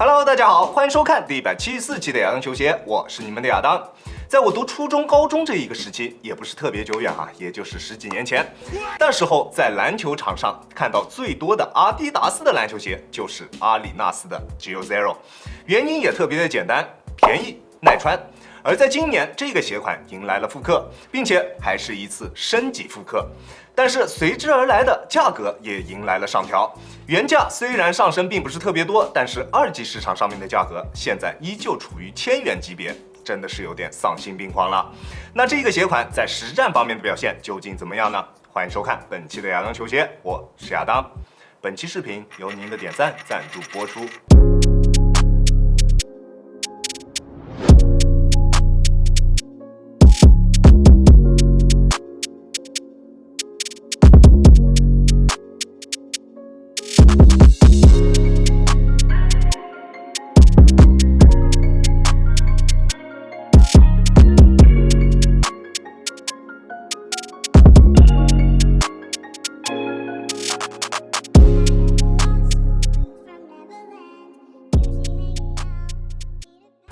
Hello， 大家好，欢迎收看第174期的亚当球鞋，我是你们的亚当。在我读初中、高中这一个时期，也不是特别久远啊，也就是10几年前，那时候在篮球场上看到最多的阿迪达斯的篮球鞋就是阿里纳斯的 Geo Zero， 原因也特别的简单，便宜耐穿。而在今年，这个鞋款迎来了复刻，并且还是一次升级复刻。但是随之而来的价格也迎来了上调，原价虽然上升并不是特别多，但是二级市场上面的价格现在依旧处于1000元级别，真的是有点丧心病狂了。那这个鞋款在实战方面的表现究竟怎么样呢？欢迎收看本期的亚当球鞋，我是亚当。本期视频由您的点赞赞助播出。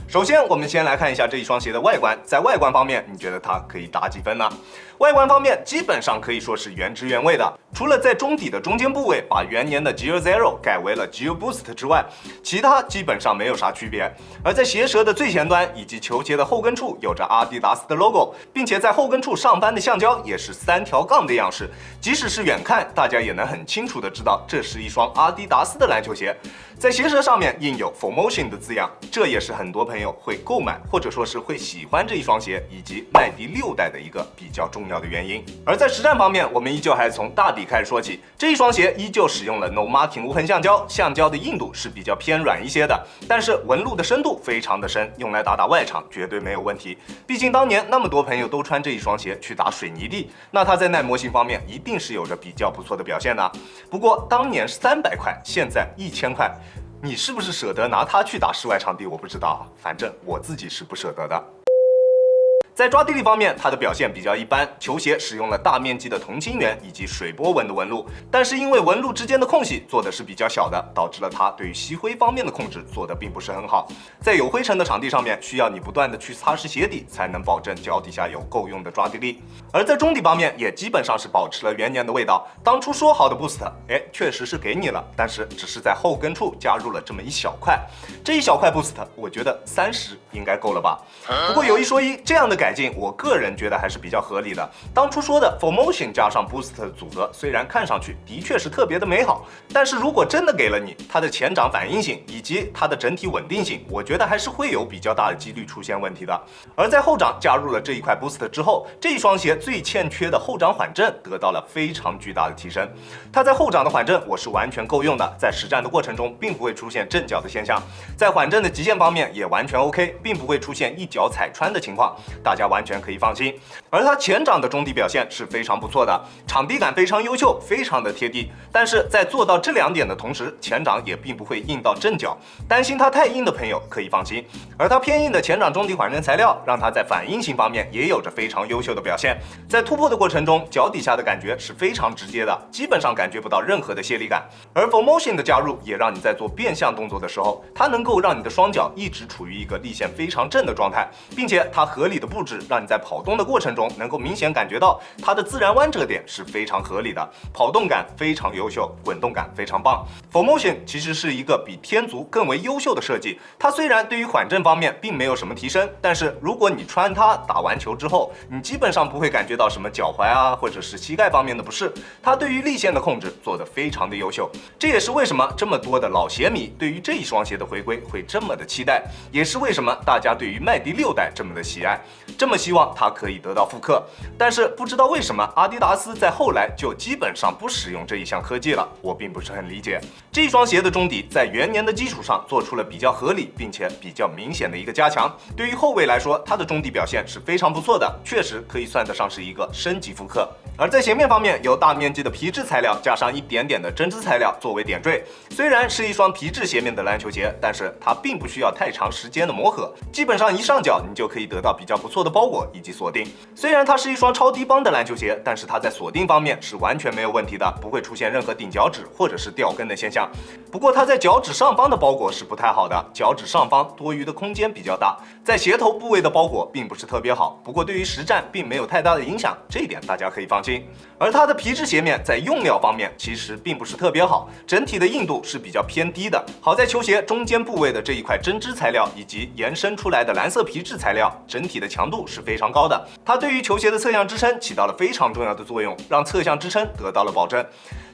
首先，我们先来看一下这一双鞋的外观。在外观方面，你觉得它可以打几分呢？外观方面，基本上可以说是原汁原味的，除了在中底的中间部位把元年的 Geo Zero 改为了 Geo Boost 之外，其他基本上没有啥区别。而在鞋舌的最前端以及球鞋的后跟处有着阿迪达斯的 logo， 并且在后跟处上方的橡胶也是3条杠的样式，即使是远看，大家也能很清楚的知道这是一双阿迪达斯的篮球鞋。在鞋舌上面印有 ForMotion 的字样，这也是很多朋友会购买或者说是会喜欢这一双鞋以及耐迪6代的一个比较重要的原因。而在实战方面，我们依旧还是从大底开始说起。这一双鞋依旧使用了 No Marking 无痕橡胶，橡胶的硬度是比较偏软一些的，但是纹路的深度非常的深，用来打外场绝对没有问题。毕竟当年那么多朋友都穿这一双鞋去打水泥地，那它在耐磨性方面一定是有着比较不错的表现的。不过当年300块，现在1000块。你是不是舍得拿它去打室外场地？我不知道，反正我自己是不舍得的。在抓地力方面，它的表现比较一般，球鞋使用了大面积的同心圆以及水波纹的纹路，但是因为纹路之间的空隙做的是比较小的，导致了它对于吸灰方面的控制做的并不是很好。在有灰尘的场地上面，需要你不断的去擦拭鞋底，才能保证脚底下有够用的抓地力。而在中底方面，也基本上是保持了元年的味道。当初说好的 Boost， 确实是给你了，但是只是在后跟处加入了这么一小块。这一小块 Boost， 我觉得30应该够了吧。不过有一说一，这样的改进，我个人觉得还是比较合理的。当初说的 ForMotion 加上 Boost 的组合，虽然看上去的确是特别的美好，但是如果真的给了你，它的前掌反应性以及它的整体稳定性，我觉得还是会有比较大的几率出现问题的。而在后掌加入了这一块 Boost 之后，这一双鞋最欠缺的后掌缓震得到了非常巨大的提升。它在后掌的缓震我是完全够用的，在实战的过程中并不会出现震脚的现象，在缓震的极限方面也完全 OK， 并不会出现一脚踩穿的情况，大家完全可以放心。而它前掌的中底表现是非常不错的，场地感非常优秀，非常的贴地。但是在做到这2点的同时，前掌也并不会硬到震脚，担心它太硬的朋友可以放心。而它偏硬的前掌中底缓震材料，让它在反应性方面也有着非常优秀的表现。在突破的过程中，脚底下的感觉是非常直接的，基本上感觉不到任何的泄力感。而 ForMotion 的加入也让你在做变向动作的时候，它能够让你的双脚一直处于一个力线非常正的状态，并且它合理的布置，让你在跑动的过程中能够明显感觉到它的自然弯折点是非常合理的，跑动感非常优秀，滚动感非常棒。ForMotion 其实是一个比天足更为优秀的设计，它虽然对于缓震方面并没有什么提升，但是如果你穿它打完球之后，你基本上不会感觉到什么脚踝啊或者是膝盖方面的不适，它对于力线的控制做得非常的优秀。这也是为什么这么多的老鞋迷对于这一双鞋的回归会这么的期待，也是为什么大家对于耐迪6代这么的喜爱，这么希望它可以得到复刻。但是不知道为什么阿迪达斯在后来就基本上不使用这一项科技了，我并不是很理解。这一双鞋的中底在元年的基础上做出了比较合理并且比较明显的一个加强，对于后卫来说，它的中底表现是非常不错的，确实可以算得上是一个升级复刻。而在鞋面方面，由大面积的皮质材料加上一点点的针织材料作为点缀，虽然是一双皮质鞋面的篮球鞋，但是它并不需要太长时间的磨合，基本上一上脚你就可以得到比较不错的的包裹以及锁定。虽然它是一双超低帮的篮球鞋，但是它在锁定方面是完全没有问题的，不会出现任何顶脚趾或者是掉跟的现象。不过它在脚趾上方的包裹是不太好的，脚趾上方多余的空间比较大，在鞋头部位的包裹并不是特别好。不过对于实战并没有太大的影响，这一点大家可以放心。而它的皮质鞋面在用料方面其实并不是特别好，整体的硬度是比较偏低的。好在球鞋中间部位的这一块针织材料以及延伸出来的蓝色皮质材料，整体的强度是非常高的。它对于球鞋的侧向支撑起到了非常重要的作用，让侧向支撑得到了保证。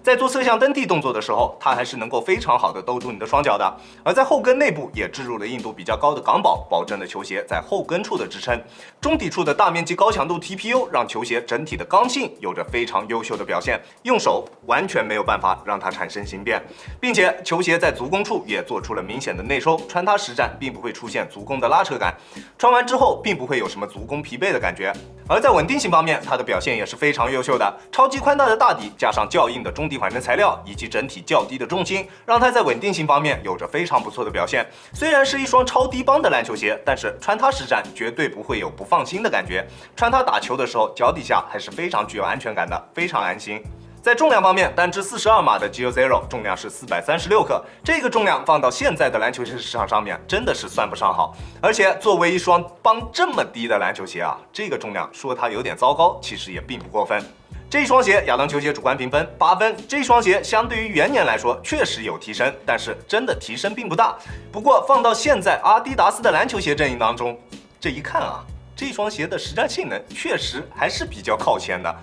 在做侧向蹬地动作的时候，它还是能够非常好的兜住你的双脚的。而在后跟内部也置入了硬度比较高的钢宝，保证了球鞋在后跟处的支撑。中底处的大面积高强度 TPU 让球鞋整体的刚性有着非常优秀的表现，用手完全没有办法让它产生形变，并且球鞋在足弓处也做出了明显的内收，穿它实战并不会出现足弓的拉扯感，穿完之后并不会有什么足弓疲惫的感觉。而在稳定性方面，它的表现也是非常优秀的，超级宽大的大底加上较硬的中底缓震材料以及整体较低的重心，让它在稳定性方面有着非常不错的表现。虽然是一双超低帮的篮球鞋，但是穿它实战绝对不会有不放心的感觉，穿它打球的时候脚底下还是非常具有安全感的，非常安心。在重量方面，单支42码的 Geo Zero 重量是436克，这个重量放到现在的篮球鞋市场上面真的是算不上好。而且作为一双帮这么低的篮球鞋啊，这个重量说它有点糟糕，其实也并不过分。这一双鞋亚当球鞋主观评分8分，这双鞋相对于元年来说确实有提升，但是真的提升并不大。不过放到现在阿迪达斯的篮球鞋阵营当中，这一看啊，这双鞋的实战性能确实还是比较靠前的。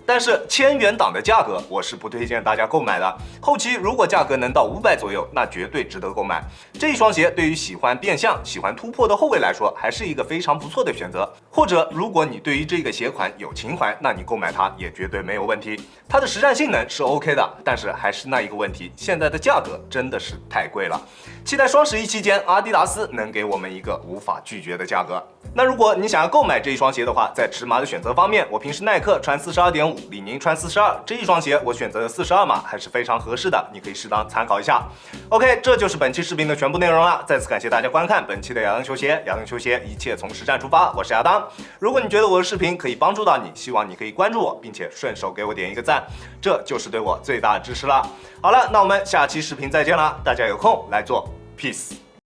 但是1000元档的价格，我是不推荐大家购买的。后期如果价格能到500左右，那绝对值得购买。这一双鞋对于喜欢变向、喜欢突破的后卫来说，还是一个非常不错的选择。或者如果你对于这个鞋款有情怀，那你购买它也绝对没有问题。它的实战性能是 OK 的，但是还是那一个问题，现在的价格真的是太贵了。期待双11期间，阿迪达斯能给我们一个无法拒绝的价格。那如果你想要购买这一双鞋的话，在尺码的选择方面，我平时耐克穿42.5，李宁穿42，这一双鞋我选择的42码还是非常合适的，你可以适当参考一下。OK， 这就是本期视频的全部内容了。再次感谢大家观看本期的亚当球鞋，亚当球鞋一切从实战出发，我是亚当。如果你觉得我的视频可以帮助到你，希望你可以关注我，并且顺手给我点一个赞，这就是对我最大的支持了。好了，那我们下期视频再见了，大家有空来做 Peace。